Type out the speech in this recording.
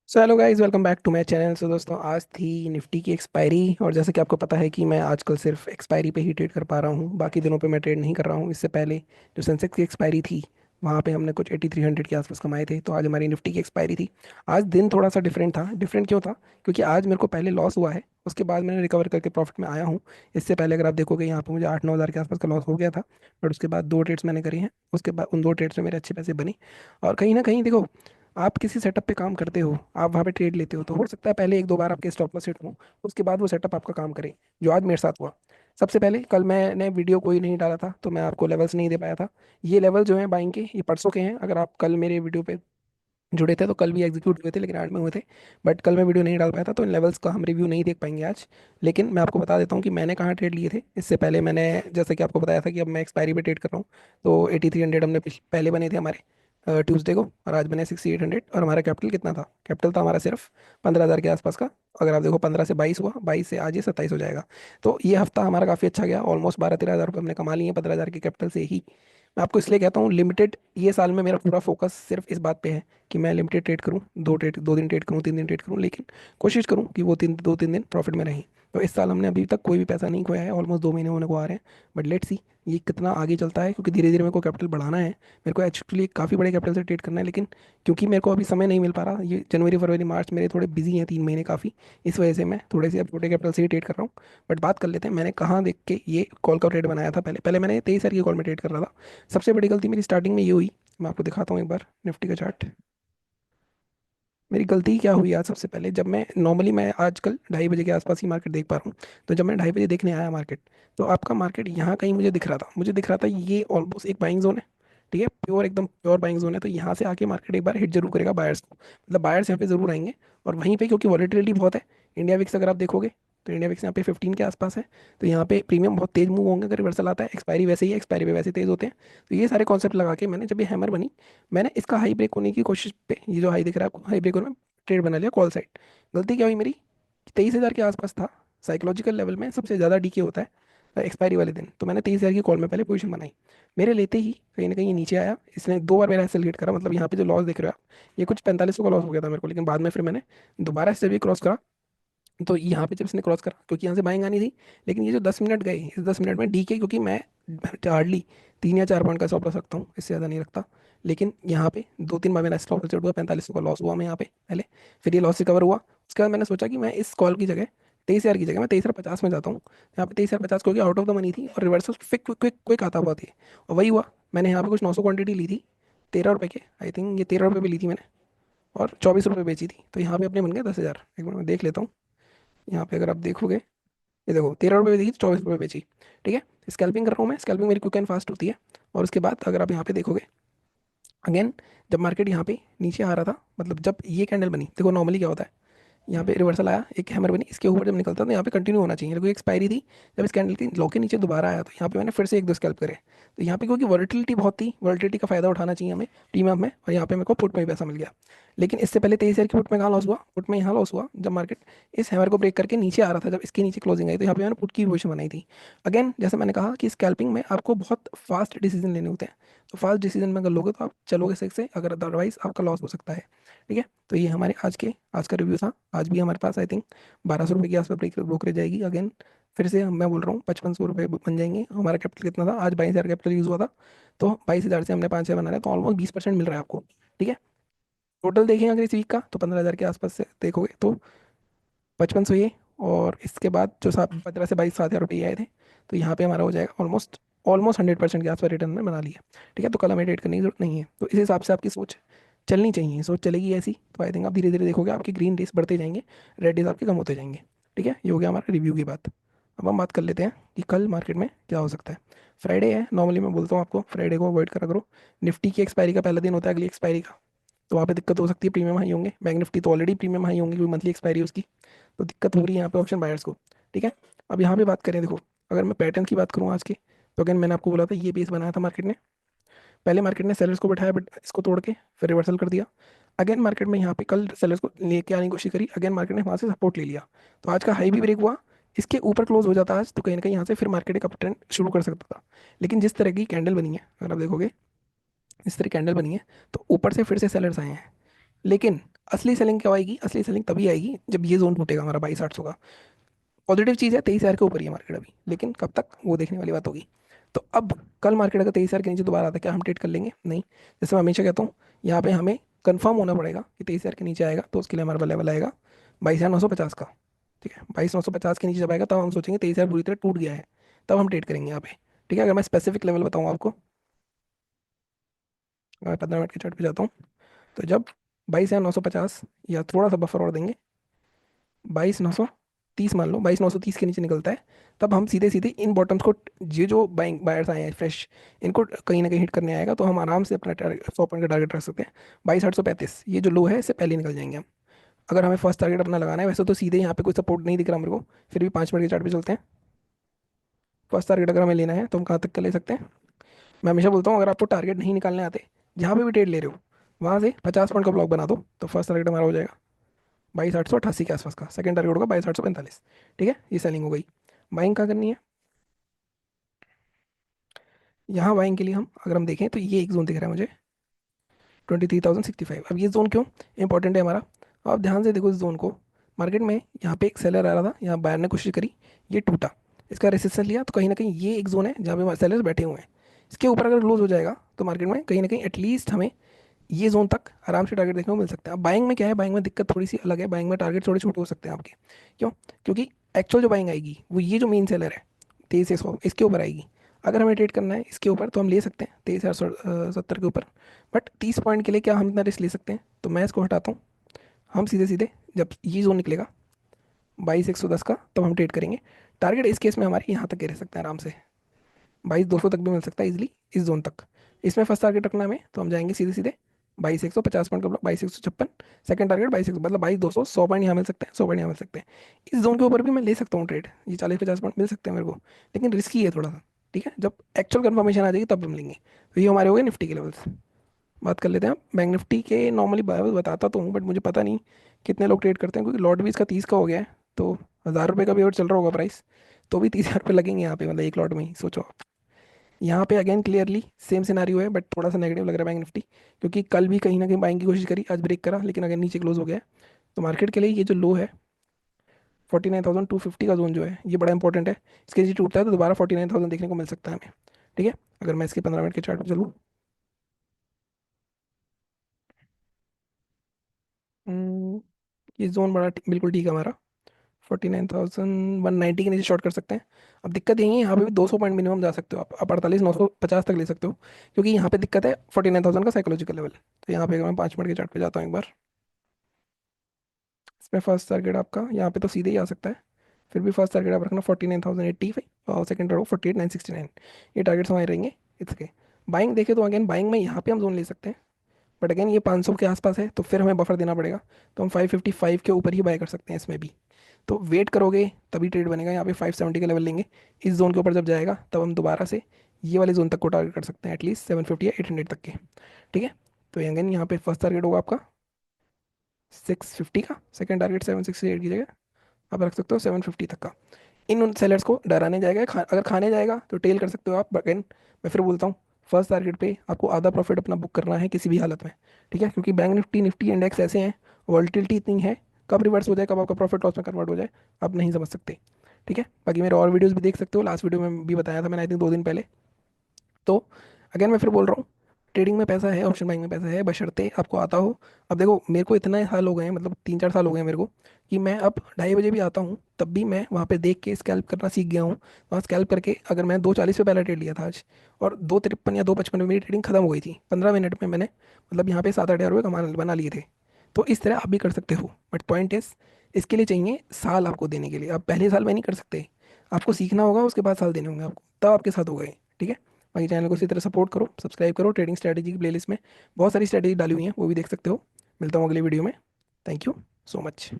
So hello guys, welcome back to my channel. So दोस्तों, आज थी निफ्टी की एक्सपायरी। और जैसे कि आपको पता है कि मैं आजकल सिर्फ एक्सपायरी पे ही ट्रेड कर पा रहा हूँ, बाकी दिनों पे मैं ट्रेड नहीं कर रहा हूँ। इससे पहले जो सेंसेक्स की एक्सपायरी थी, वहाँ पे हमने कुछ 8300 के आसपास कमाए थे। तो आज हमारी निफ्टी की एक्सपायरी थी। आज दिन थोड़ा सा डिफरेंट था। डिफरेंट क्यों था? क्योंकि आज मेरे को पहले लॉस हुआ है, उसके बाद मैंने रिकवर करके प्रॉफिट में आया हूँ। इससे पहले अगर आप देखोगे, यहाँ पे मुझे 8-9 हज़ार के आसपास का लॉस हो गया था। बट उसके बाद दो ट्रेड्स मैंने करी हैं, उसके बाद उन दो ट्रेड्स में मेरे अच्छे पैसे बने। और कहीं ना कहीं देखो, आप किसी सेटअप पे काम करते हो, आप वहाँ पे ट्रेड लेते हो, तो हो सकता है पहले एक दो बार आपके स्टॉप लॉस हिट हो, उसके बाद वो सेटअप आपका काम करे। जो आज मेरे साथ हुआ। सबसे पहले कल मैंने वीडियो कोई नहीं डाला था, तो मैं आपको लेवल्स नहीं दे पाया था। ये लेवल जो हैं बाइंग के, ये परसों के हैं। अगर आप कल मेरे वीडियो पे जुड़े थे तो कल भी एग्जीक्यूट हुए थे, लेकिन आज में हुए थे। बट कल मैं वीडियो नहीं डाल पाया था, तो इन लेवल्स का हम रिव्यू नहीं देख पाएंगे आज। लेकिन मैं आपको बता देता हूँ कि मैंने कहाँ ट्रेड लिए थे। इससे पहले मैंने, जैसे कि आपको बताया था कि अब मैं एक्सपायरी पे ट्रेड कर रहा हूँ। तो 8300 हमने पहले बने थे हमारे ट्यूसडे को, और आज बने 6800। और हमारा कैपिटल कितना था? कैपिटल था हमारा सिर्फ 15 हज़ार के आसपास का। अगर आप देखो, 15 से 22 हुआ, 22 से आज ये 27 हो जाएगा। तो ये हफ्ता हमारा काफ़ी अच्छा गया। ऑलमोस्ट 12-13 हज़ार रुपये हमने कमा लिए हैं 15 हज़ार के कैपिटल से ही। मैं आपको इसलिए कहता हूँ लिमिटेड, ये साल में मेरा पूरा फोकस सिर्फ इस बात पे है कि मैं लिमिटेड ट्रेड करूँ, दो दिन ट्रेड करूँ, 3 दिन ट्रेड करूँ, लेकिन कोशिश करूँ कि वो 3 दिन प्रॉफिट में रहें। तो इस साल हमने अभी तक कोई भी पैसा नहीं खोया है, ऑलमोस्ट 2 महीने होने को आ रहे हैं। बट लेट्स सी ये कितना आगे चलता है, क्योंकि धीरे धीरे मेरे को कैपिटल बढ़ाना है। मेरे को एक्चुअली काफ़ी बड़े कैपिटल से ट्रेड करना है, लेकिन क्योंकि मेरे को अभी समय नहीं मिल पा रहा, ये जनवरी फरवरी मार्च मेरे थोड़े बिजी हैं, 3 महीने काफ़ी। इस वजह से मैं थोड़े से अब छोटे कैपिटल से ही ट्रेड कर रहा हूँ। बट बात कर लेते हैं, मैंने कहाँ देख के ये कॉल का ट्रेड बनाया था। पहले पहले मैंने 23 हज़ार की कॉल में ट्रेड कर रहा था। सबसे बड़ी गलती मेरी स्टार्टिंग में ये हुई। मैं आपको दिखाता हूँ एक बार निफ्टी का चार्ट। मेरी गलती क्या हुई आज? सबसे पहले, जब मैं आजकल 2:30 बजे के आसपास ही मार्केट देख पा रहा हूँ। तो जब मैं 2:30 बजे देखने आया मार्केट, तो आपका मार्केट यहाँ कहीं मुझे दिख रहा था ये ऑलमोस्ट एक बाइंग जोन है। ठीक है, प्योर, एकदम प्योर बाइंग जोन है। तो यहाँ से आके मार्केट एक बार हिट जरूर करेगा बायर्स को, मतलब बायर्स यहाँ पे जरूर आएंगे। और वहीं पे क्योंकि वॉलेटिलिटी बहुत है, इंडिया विक्स अगर आप देखोगे, तो इंडिया विक्स यहाँ पे 15 के आसपास है। तो यहाँ पे प्रीमियम बहुत तेज मूव होंगे अगर रिवर्सल आता है। एक्सपायरी वैसे ही है, एक्सपायरी पे वैसे तेज होते हैं। तो ये सारे कॉन्सेप्ट लगा के मैंने, जब ये हैमर बनी, मैंने इसका हाई ब्रेक होने की कोशिश पे, ये जो हाई दिख रहा है आपको, हाई ब्रेक होने में ट्रेड बना लिया कॉल साइड। गलती क्या हुई मेरी? 23 हज़ार के आसपास था। साइकोलॉजिकल लेवल में सबसे ज़्यादा डीके होता है एक्सपायरी वाले दिन। तो मैंने 23 हज़ार की कॉल में पहले पोजीशन बनाई। मेरे लेते ही कहीं ना कहीं ये नीचे आया। इसने दो बार मेरा एसएल गेट करा, मतलब यहाँ पे जो लॉस देख रहे हो आप, ये कुछ 4500 का लॉस हो गया था मेरे को। लेकिन बाद में फिर मैंने दोबारा से जब ये क्रॉस करा, तो यहाँ पे जब इसने क्रॉस करा, क्योंकि यहाँ से बाइंग आनी थी। लेकिन ये जो 10 मिनट गए, इस 10 मिनट में डी के, क्योंकि मैं हार्डली 3 या 4 पॉइंट का स्टॉप रख सकता हूँ, इससे ज़्यादा नहीं रखता। लेकिन यहाँ पे 2-3 बार मेरा स्टॉप चढ़ हुआ, 4500 का लॉस हुआ मैं यहाँ पे पहले। फिर ये लॉस रिकवर हुआ। उसके बाद मैंने सोचा कि मैं इस कॉल की जगह, 23 हज़ार की जगह मैं 23,50 में जाता हूँ। यहाँ पे 23,50 क्योंकि आउट ऑफ द मनी थी, और reversal quick quick quick quick आता हुआ थी। और वही हुआ। मैंने यहाँ पे कुछ 900 क्वांटिटी ली थी, 13 रुपये के, आई थिंक ये 13 रुपये पे ली थी मैंने, और 24 रुपये बेची थी। तो यहाँ पे अपने बन गए 10 हज़ार। एक मिनट में देख लेता हूँ। यहाँ पे अगर आप देखोगे, ये देखो 13 रुपये दी, 24 रुपये बेची। ठीक है, स्कैल्पिंग कर रहा हूँ मैं। स्कैल्पिंग मेरी क्विक एंड फास्ट होती है। और उसके बाद अगर आप यहाँ पे देखोगे, अगेन, जब मार्केट यहाँ पे नीचे आ रहा था, मतलब जब ये कैंडल बनी, देखो नॉर्मली क्या होता है, यहाँ पे रिवर्सल आया, एक हैमर बनी, इसके ऊपर जब निकलता तो यहाँ पे कंटिन्यू होना चाहिए, क्योंकि एक्सपायरी थी। जब इस कैंडल की लो के नीचे दोबारा आया, तो यहाँ पे मैंने फिर से एक दो स्कैल्प करे। तो यहाँ पे क्योंकि वॉलिटिलिटी बहुत थी, वॉलिटिलिटी का फायदा उठाना चाहिए हमें प्रीमियम में, और यहाँ पे मेरे को पुट में भी पैसा मिल गया। लेकिन इससे पहले 23 हज़ार की पुट में कहाँ लॉस हुआ? पुट में यहाँ लॉस हुआ जब मार्केट इस हैमर को ब्रेक करके नीचे आ रहा था, जब इसके नीचे क्लोजिंग आई, तो यहाँ पे मैंने पुट की पोजिशन बनाई थी। अगेन, जैसे मैंने कहा कि स्कैल्पिंग में आपको बहुत फास्ट डिसीजन लेने होते हैं। तो फास्ट डिसीजन में अगर लोगे तो आप चलोगे सही से, अगर अदरवाइज आपका लॉस हो सकता है। ठीक है, तो ये हमारे आज का रिव्यू था। आज भी हमारे पास आई थिंक 1200 रुपये की आसपास ब्रोकरेज जाएगी। अगेन, फिर से मैं बोल रहा हूँ 5500 रुपये बन जाएंगे। हमारा कैपिटल कितना था? आज 22 हज़ार कैपिटल यूज़ हुआ था। तो 22 हज़ार से हमने 5 हज़ार बना है, तो ऑलमोस्ट 20% मिल रहा है आपको। ठीक है, टोटल देखेंगे अगर इस वीक का, तो 15 हज़ार के आसपास से देखोगे तो 5500 ये, और इसके बाद जो 15 से 22 7 हज़ार रुपये आए थे, तो यहाँ पे हमारा हो जाएगा ऑलमोस्ट ऑलमोस्ट 100% के आसपास रिटर्न में बना लिया। ठीक है, तो कल हमें ट्रेड करने की जरूरत नहीं है। तो इस हिसाब से आपकी सोच चलनी चाहिए। सोच चलेगी ऐसी, तो आई थिंक आप धीरे धीरे देखोगे आपके ग्रीन डेज बढ़ते जाएंगे, रेड डेज आपके कम होते जाएंगे। ठीक है, ये हो गया हमारा रिव्यू की बात। अब हम बात कर लेते हैं कि कल मार्केट में क्या हो सकता है। फ्राइडे है, नॉर्मली मैं बोलता हूँ आपको फ्राइडे को अवॉइड करा करो। निफ्टी की एक्सपायरी का पहला दिन होता है, अगली एक्सपायरी का। तो वहाँ पे दिक्कत हो सकती है, प्रीमियम हाई होंगे। बैंक निफ्टी तो ऑलरेडी प्रीमियम हाई होंगे, क्योंकि मंथली एक्सपायरी है उसकी। तो दिक्कत हो रही है यहाँ पे ऑप्शन बायर्स को। ठीक है, अब यहाँ पे बात करें, देखो, अगर मैं पैटर्न की बात करूँ आज की, तो अगेन मैंने आपको बोला था ये बेस बनाया था मार्केट ने। पहले मार्केट ने सेलर्स को बैठाया, बट इसको तोड़ के फिर रिवर्सल कर दिया। अगेन मार्केट में यहाँ पे कल सेलर्स को लेके आने की कोशिश करी, अगेन मार्केट ने वहाँ से सपोर्ट ले लिया। तो आज का हाई भी ब्रेक हुआ। इसके ऊपर क्लोज हो जाता आज, तो कहीं ना कहीं यहाँ से फिर मार्केट एक अप ट्रेंड शुरू कर सकता था। लेकिन जिस तरह की कैंडल बनी है, अगर आप देखोगे, इस तरह कैंडल बनी है, तो ऊपर से फिर से सेलर्स आए हैं। लेकिन असली सेलिंग कब आएगी? असली सेलिंग तभी आएगी जब ये जोन टूटेगा हमारा 22,800 का। पॉजिटिव चीज़ है, 23,000 के ऊपर ही है मार्केट अभी, लेकिन कब तक वो देखने वाली बात होगी। तो अब कल मार्केट अगर 23,000 के नीचे दोबारा आता है, क्या हम ट्रेड कर लेंगे? नहीं। जैसे मैं हमेशा कहता हूँ, यहाँ पे हमें कंफर्म होना पड़ेगा कि 23,000 के नीचे आएगा, तो उसके लिए हमारा लेवल आएगा 22,950 का। ठीक है, 22,950 के नीचे जब आएगा तब हम सोचेंगे 23,000 पूरी तरह टूट गया है, तब हम ट्रेड करेंगे यहाँ पे। ठीक है, अगर मैं स्पेसिफिक लेवल बताऊँ आपको, अगर 15 मिनट के चार्ट पे जाता हूँ, तो जब 22,950 या थोड़ा सा बफर और देंगे, 22,930 मान लो, 22,930 के नीचे निकलता है, तब हम सीधे सीधे इन बॉटम्स को, ये जो बाइंग बायर्स आए हैं फ्रेश, इनको कहीं ना कहीं हिट करने आएगा, तो हम आराम से अपना 100 पॉइंट का टारगेट रख सकते हैं। 22,835 ये जो लो है, इससे पहले निकल जाएंगे हम। अगर हमें फर्स्ट टारगेट अपना लगाना है, वैसे तो सीधे यहाँ पे कोई सपोर्ट नहीं दिख रहा मेरे को, फिर भी 5 मिनट के चार्ट पे चलते हैं। फर्स्ट टारगेट अगर हमें लेना है तो हम कहाँ तक का ले सकते हैं? मैं हमेशा बोलता हूँ, अगर आपको टारगेट नहीं निकालने आते, जहाँ पे भी ट्रेड ले रहे हो, वहाँ से 50 पॉइंट का ब्लॉक बना दो, तो फर्स्ट टारगेट हमारा हो जाएगा 22,888 के आसपास का। सेकंड टारगेट होगा 22,845। ठीक है, ये सेलिंग हो गई। बाइंग कहाँ करनी है? यहाँ बाइंग के लिए हम अगर हम देखें तो ये एक जोन दिख रहा है मुझे, 23,065। अब ये जोन क्यों इंपॉर्टेंट है हमारा? आप ध्यान से देखो इस जोन को। मार्केट में यहाँ पे एक सेलर आ रहा था, यहाँ बायर ने कोशिश करी, ये टूटा, इसका रेसिस्टेंस लिया, तो कहीं ना कहीं ये एक जोन है जहाँ पे सेलर्स बैठे हुए हैं। इसके ऊपर अगर क्लोज हो जाएगा तो मार्केट में कहीं ना कहीं एटलीस्ट हमें ये जोन तक आराम से टारगेट देखने को मिल सकता है। अब बाइंग में क्या है, बाइंग में दिक्कत थोड़ी सी अलग है, बाइंग में टारगेट थोड़े छोटे हो सकते हैं आपके। क्यों? क्योंकि एक्चुअल जो बाइंग आएगी वो ये जो मेन सेलर है 23,100, इसके ऊपर आएगी। अगर हमें ट्रेड करना है इसके ऊपर तो हम ले सकते हैं 23,070 के ऊपर, बट 30 पॉइंट के लिए क्या हम इतना रिस्क ले सकते हैं? तो मैं इसको हटाता हूँ। हम सीधे सीधे जब ये जोन निकलेगा 22,110 का, तब हम ट्रेड करेंगे। टारगेट इस केस में हमारे यहाँ तक के रह सकते हैं आराम से, 22,200 तक भी मिल सकता है इजीली, इस जोन तक। इसमें फर्स्ट टारगेट रखना है हमें, तो हम जाएंगे सीधे सीधे 22,150 पॉइंट का ब्लॉक, 22,156। सेकंड टारगेट 22,100, मतलब 22,200, 100 पॉइंट यहाँ मिल सकते हैं, 100 पॉइंट यहाँ मिल सकते हैं। इस जोन के ऊपर भी मैं ले सकता हूँ ट्रेड, ये 40-50 पॉइंट मिल सकते हैं मेरे को, लेकिन रिस्की है थोड़ा सा। ठीक है, जब एक्चुअल कंफर्मेशन आ जाएगी तब हम लेंगे। तो ये हमारे हो गए निफ्टी के लेवल्स। बात कर लेते हैं बैंक निफ्टी के। नॉर्मली बताता तो हूँ, बट मुझे पता नहीं कितने लोग ट्रेड करते हैं, क्योंकि लॉट भी इसका 30 का हो गया है, तो 1,000 रुपये का भी और चल रहा होगा प्राइस, तो भी 30,000 रुपये लगेंगे यहाँ पे, मतलब एक लॉट में ही सोचो आप। यहाँ पे अगेन क्लियरली सेम सिनारियो है, बट थोड़ा सा नेगेटिव लग रहा है बैंक निफ्टी, क्योंकि कल भी कहीं ना कहीं बाइंग की कोशिश करी, आज ब्रेक करा, लेकिन अगेन नीचे क्लोज हो गया है। तो मार्केट के लिए ये जो लो है 49,250 का जोन जो है, ये बड़ा इंपॉर्टेंट है। इसके नीचे टूटता है तो दोबारा 49,000 देखने को मिल सकता है हमें। ठीक है, अगर मैं इसके 15 मिनट के चार्ट पर चलूँ, हम्म, ये जोन बड़ा बिल्कुल ठीक है हमारा, 49,190 के नीचे शॉर्ट कर सकते हैं। अब दिक्कत यही है, यहाँ पे भी 200 पॉइंट मिनिमम जा सकते हो आप 48,950 तक ले सकते हो, क्योंकि यहाँ पे दिक्कत है 49,000 का साइकोलॉजिकल लेवल। तो यहाँ पे अगर मैं 5 मिनट के चार्ट पे जाता हूँ एक बार, इसमें फर्स्ट टारगेट आपका यहाँ पे तो सीधे ही आ सकता है, फिर भी फर्स्ट टारगेट आप रखना 49,085 और सेकंड टारगेट 48,969। ये टारगेट्स हमारे रहेंगे इसके। बाइंग देखे तो अगेन बाइंग में यहाँ पे हम जोन ले सकते हैं, बट अगेन ये 500 के आसपास है, तो फिर हमें बफर देना पड़ेगा। तो हम 555 के ऊपर ही बाय कर सकते हैं इसमें भी। तो वेट करोगे तभी ट्रेड बनेगा। यहाँ पे 570 का लेवल लेंगे, इस जोन के ऊपर जब जाएगा तब हम दोबारा से ये वाले जोन तक को टारगेट कर सकते हैं, एटलीस्ट 750 या 800 तक के। ठीक है, तो अगेन यहाँ पे फर्स्ट टारगेट होगा आपका 650 का, सेकंड टारगेट 768 की जगह आप रख सकते हो 750 तक का। इन उन सेलर्स को डराने जाएगा, अगर खाने जाएगा तो टेल कर सकते हो आप। अगेन मैं फिर बोलता हूँ, फर्स्ट टारगेट पे आपको आधा प्रॉफिट अपना बुक करना है किसी भी हालत में। ठीक है, क्योंकि बैंक निफ्टी निफ्टी इंडेक्स ऐसे हैं, वॉलिटिलिटी इतनी है, कब रिवर्स हो जाए, कब आपका प्रॉफिट लॉस में कन्वर्ट हो जाए, आप नहीं समझ सकते। ठीक है, बाकी मेरे और वीडियोस भी देख सकते हो, लास्ट वीडियो में भी बताया था मैंने, आई थिंक 2 दिन पहले। तो अगेन मैं फिर बोल रहा हूँ, ट्रेडिंग में पैसा है, ऑप्शन बाइंग में पैसा है, बशर्ते आपको आता हो। अब देखो मेरे को इतना साल हो गए हैं, मतलब 3-4 साल हो गए हैं मेरे को, कि मैं अब 2:30 बजे भी आता हूँ, तब भी मैं वहाँ पे देख के स्कैल्प करना सीख गया हूँ। वहाँ स्कैल्प करके अगर मैं 2:40 पे पहला ट्रेड लिया था आज, और 2:53 या 2:55 में मेरी ट्रेडिंग खत्म हो गई थी, 15 मिनट में मैंने मतलब यहाँ पे 7-8 हज़ार रुपये कमा बना लिए थे। तो इस तरह आप भी कर सकते हो, बट पॉइंट इज, इसके लिए चाहिए साल आपको देने के लिए। आप पहले साल में नहीं कर सकते, आपको सीखना होगा, उसके बाद साल देने होंगे आपको, तब आपके साथ हो गए। ठीक है, बाकी चैनल को इसी तरह सपोर्ट करो, सब्सक्राइब करो। ट्रेडिंग स्ट्रैटेजी की प्लेलिस्ट में बहुत सारी स्ट्रैटेजी डाली हुई हैं, वो भी देख सकते हो। मिलता हूँ अगली वीडियो में। Thank you so much.